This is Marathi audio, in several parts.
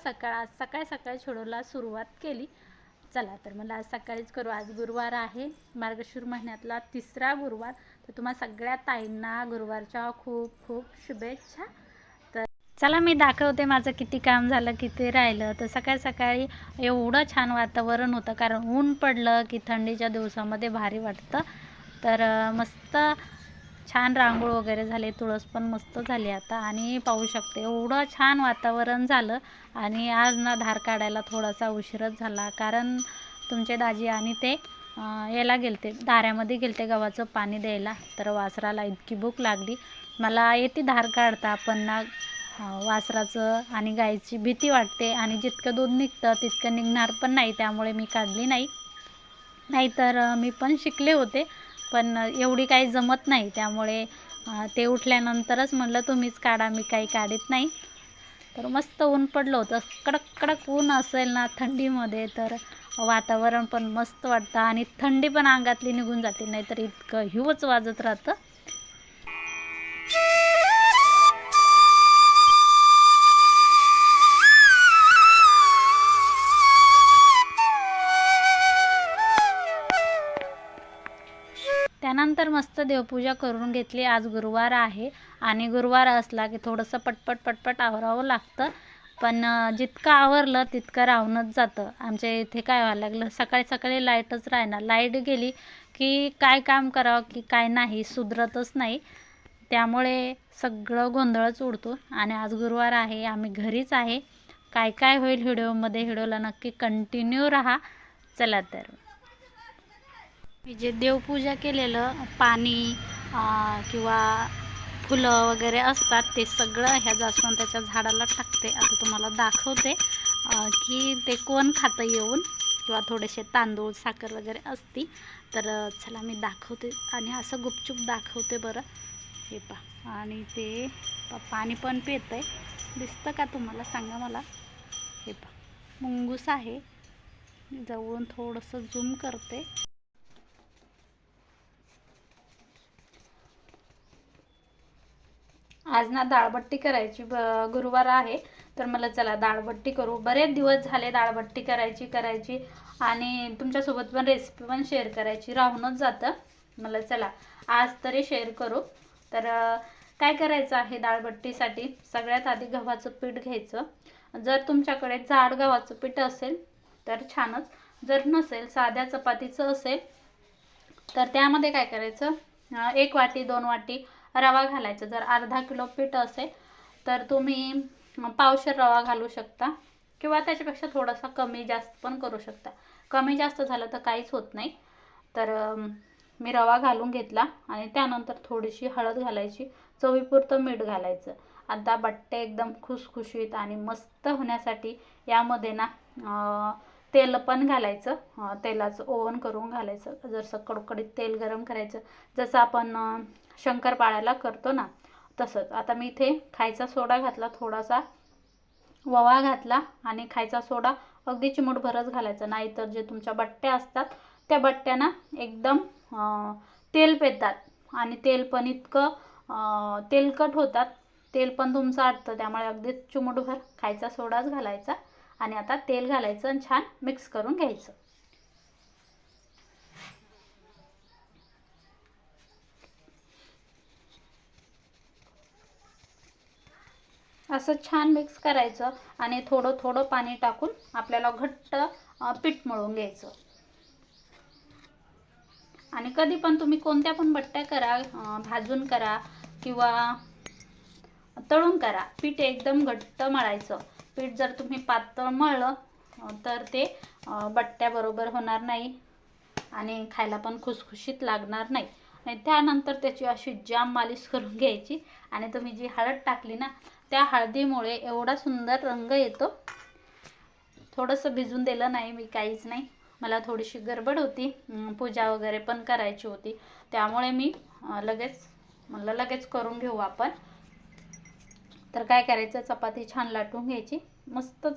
सकाळ. आज सकाळी व्हिडिओला सुरुवात केली. चला तर मला आज सकाळीच करू. आज गुरुवार आहे, मार्गशीर्ष महिन्यातला 3रा गुरुवार. तर तुम्हाला सगळ्या ताईंना गुरुवारच्या खूप खूप शुभेच्छा. तर चला मी दाखवते माझं किती काम झालं, किती राहिलं. तर सकाळी एवढं छान वातावरण होतं, कारण ऊन पडलं की थंडीच्या दिवसामध्ये भारी वाटतं. तर मस्त छान रांगोळ वगैरे झाले, तुळस पण मस्त झाली आता. आणि पाहू शकते एवढं छान वातावरण झालं. आणि आज ना धार काढायला थोडासा उशीरच झाला, कारण तुमचे दाजी आणि ते याला गेलते, दाऱ्यामध्ये गेलते गव्हाचं पाणी द्यायला. तर वासराला इतकी भूक लागली. मला येते धार काढता, पण ना वासराचं आणि गाईची भीती वाटते, आणि जितकं दूध निघतं तितकं निघणार पण नाही, त्यामुळे मी काढली नाही. नाहीतर मी पण शिकले होते, पण एवढी काही जमत नाही. त्यामुळे ते उठल्यानंतरच म्हणलं तुम्हीच काढा, मी काही काढत नाही. तर मस्त ऊन पडलं होतं, कडक कडक ऊन असेल ना थंडीमध्ये, तर वातावरण पण मस्त वाटतं आणि थंडी पण अंगातली निघून जाते, नाहीतर इतकं हिवच वाजत राहतं. त्यानंतर मस्त देवपूजा करून घेतली. आज गुरुवार आहे, आणि गुरुवार असला की थोडंसं पटपट आवरावं लागतं. पण जितकं आवरलं तितकं राहूनच जातं. आमच्या इथे काय व्हायला लागलं, सकाळी लाईटच राहणार. लाईट गेली की काय काम करावं की काय नाही सुधरतच नाही. त्यामुळे सगळं गोंधळच उडतो. आणि आज गुरुवार आहे, आम्ही घरीच आहे. काय होईल व्हिडिओला नक्की कंटिन्यू राहा. चला तर मी जे देवपूजा केलेलं पाणी किंवा फुलं वगैरे असतात ते सगळं ह्या जास्वंदाच्या झाडाला टाकते. आता तुम्हाला दाखवते की ते कोण खातं येऊन, किंवा थोडेसे तांदूळ साखर वगैरे असती. तर चला मी दाखवते, आणि असं गुपचूप दाखवते बरं. हे पहा, आणि ते पाणी पण पितं आहे. दिसतं का तुम्हाला, सांगा मला. हे पहा, मुंगूस आहे. जवळून थोडंसं झूम करते. आज ना डाळबट्टी करायची, गुरुवार आहे. तर मला चला डाळबट्टी करू. बरेच दिवस झाले डाळबट्टी करायची आणि तुमच्यासोबत पण रेसिपी पण शेअर करायची राहूनच जातं. मला चला आज तरी शेअर करू. तर काय करायचं आहे डाळबट्टीसाठी, सगळ्यात आधी गव्हाचं पीठ घ्यायचं. जर तुमच्याकडे जाड गव्हाचं पीठ असेल तर छानच, जर नसेल साध्या चपातीचं असेल तर त्यामध्ये काय करायचं, 1 वाटी 2 वाटी रवा घालायचा. जर अर्धा किलो पीठ असेल तर तुम्ही पावशेर रवा घालू शकता, किंवा त्याच्यापेक्षा थोडासा कमी जास्त पण करू शकता. कमी जास्त झालं तर काहीच होत नाही. तर मी रवा घालून घेतला, आणि त्यानंतर थोडीशी हळद घालायची, चवीपुरतं मीठ घालायचं. आता बट्टे एकदम खुसखुशीत आणि मस्त होण्यासाठी यामध्ये ना तेल पण घालायचं. तेलाचं ओव्हन करून घालायचं. जसं कडकडीत तेल गरम करायचं, जसं आपण शंकरपाळ्याला करतो ना तसंच. आता मी इथे खायचा सोडा घातला, थोडासा ओवा घातला, आणि खायचा सोडा अगदी चिमूटभरच घालायचा. नाहीतर जे तुमच्या बट्ट्या असतात त्या बट्ट्याना एकदम तेल पेतात, आणि तेल पण इतकं तेलकट होतात, तेल पण तुमचं आटतं. त्यामुळे अगदी चिमूटभर खायचा सोडाच घालायचा, आणि आता तेल घालायचं आणि छान मिक्स करून घ्यायचं. असं छान मिक्स करायचं, आणि थोडं पाणी टाकून आपल्याला घट्ट पीठ मळून घ्यायचं. आणि कधी पण तुम्ही कोणत्या पण बट्ट्या करा, भाजून करा किंवा तळून करा, पीठ एकदम घट्ट मळायचं. पीठ जर तुम्ही पातळ मळलं तर ते बट्ट्या बरोबर होणार नाही, आणि खायला पण खुसखुशीत लागणार नाही. आणि त्यानंतर त्याची अशी जाम मालिश करून घ्यायची. आणि तुम्ही जी हळद टाकली ना, त्या हळदीमुळे एवढा सुंदर रंग येतो. थोडंसं भिजून दिलं नाही मी, काहीच नाही, मला थोडीशी गडबड होती, पूजा वगैरे पण करायची होती. त्यामुळे मी लगेच करून घेऊ आपण. तर काय करायचं, चपाती छान लाटून घ्यायची, मस्त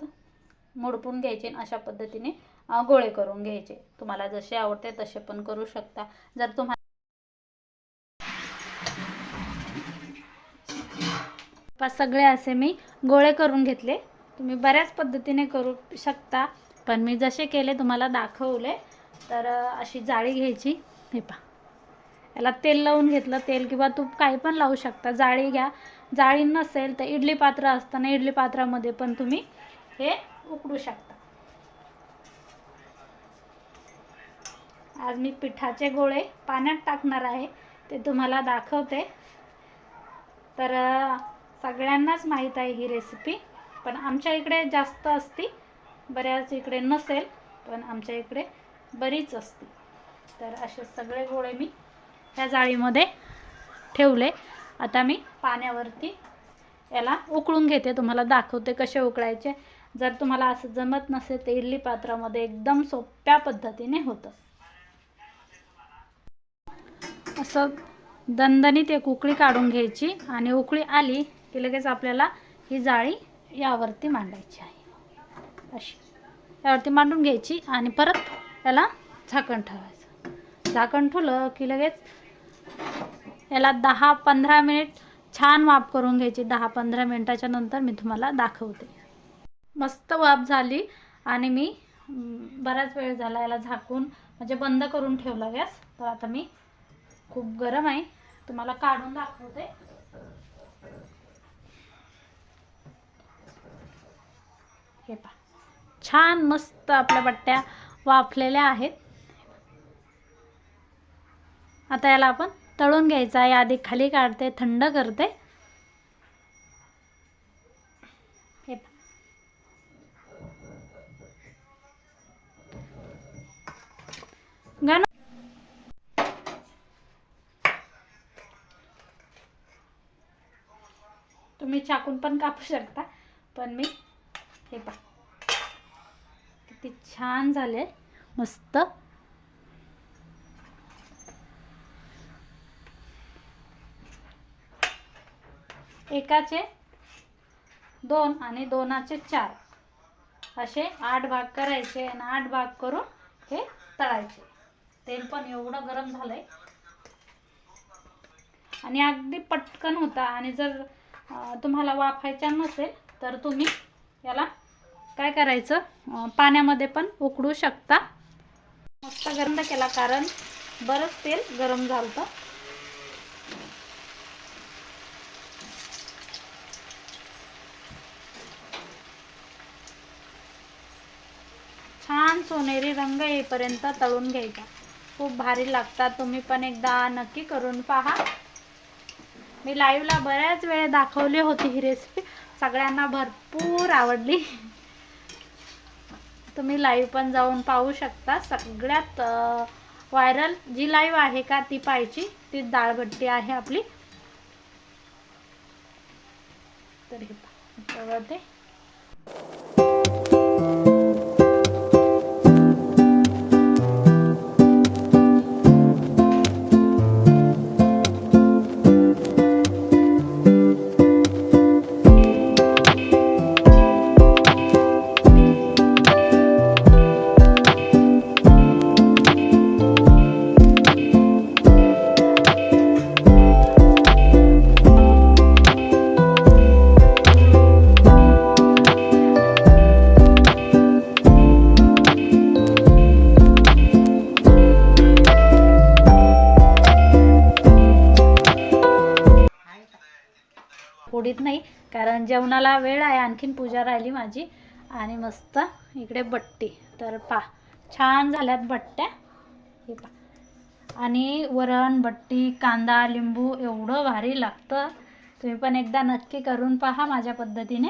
मोडपून घ्यायची, अशा पद्धतीने गोळे करून घ्यायचे. तुम्हाला जसे आवडते तसे पण करू शकता. जर तुम्हाला सगळे असे मी गोळे करून घेतले. तुम्ही बऱ्याच पद्धतीने करू शकता, पण मी जसे केले तुम्हाला दाखवले. तर अशी जाळी घ्यायची. हे पहा, याला तेल लावून घेतलं, तेल किंवा तूप काही पण लावू शकता. जाळी घ्या. जाळी नसेल तर इडली पात्र असतं ना, इडली पात्रामध्ये पण तुम्ही हे उकडू शकता. आज मी पिठाचे गोळे पाण्यात टाकणार आहे, ते तुम्हाला दाखवते. तर सगळ्यांनाच माहीत आहे ही रेसिपी, पण आमच्या इकडे जास्त असती, बऱ्याच इकडे नसेल, पण आमच्या इकडे बरीच असते. तर असे सगळे गोळे मी ह्या जाळीमध्ये ठेवले. आता मी पाण्यावरती याला उकळून घेते, तुम्हाला दाखवते कसे उकळायचे. जर तुम्हाला असं जमत नसेल तर इडली पात्रामध्ये एकदम सोप्या पद्धतीने होतं. असं दणदणीत एक उकळी काढून घ्यायची आणि उकळी आली की लगेच आपल्याला ही जाळी यावरती मांडायची आहे. अशी यावरती मांडून घ्यायची आणि परत याला झाकण ठेवायचं. झाकण ठेवलं की लगेच याला 10-15 मिनिट छान वाफ करून घ्यायची. 10-15 मिनिटाच्या नंतर मी तुम्हाला दाखवते. मस्त वाफ झाली आणि मी बराच वेळ झाला याला झाकून म्हणजे बंद करून ठेवला गॅस. तर आता मी खूप गरम आहे, तुम्हाला काढून दाखवते. हे पहा, छान मस्त आपल्या बट्ट्या वाफलेल्या आहेत. आता याला आपण तळून घ्यायचं आहे. आधी खाली काढते, थंड करते. हे पहा, गण तुम्ही चाकून पण कापू शकता, पण मी हे पहा किती छान झाले, मस्त. एकाचे 2 आणि 2चे 4 असे 8 भाग करायचे आणि 8 भाग करून हे तळायचे. तेल पण एवढं गरम झालंय आणि अगदी पटकन होता. आणि जर तुम्हाला वाफायचा नसेल तर तुम्ही याला काय करायचं, पाण्यामध्ये पण उकडू शकता. मस्त गरम केला कारण बरंच तेल गरम झालं. छान सोनेरी रंग येईपर्यंत तळून घ्यायचा. खूप भारी लागतात. तुम्ही पण एकदा नक्की करून पहा. मी लाईव्हला बऱ्याच वेळ दाखवली होती ही रेसिपी, सगळ्यांना भरपूर आवडली. तुम्ही लाईव्ह पण जाऊन पाहू शकता. सगळ्यात व्हायरल जी लाईव्ह आहे का ती पाहायची, ती डाळबट्टी आहे आपली. तर हे तळते. उडीत नाही कारण जेवणाला वेळ आहे, आणखीन पूजा राहिली माझी. आणि मस्त इकडे बट्टी. तर पहा, छान झाल्यात बट्ट्या. हे पहा, आणि वरण, बट्टी, कांदा, लिंबू एवढं भारी लागतं. तुम्ही पण एकदा नक्की करून पहा माझ्या पद्धतीने.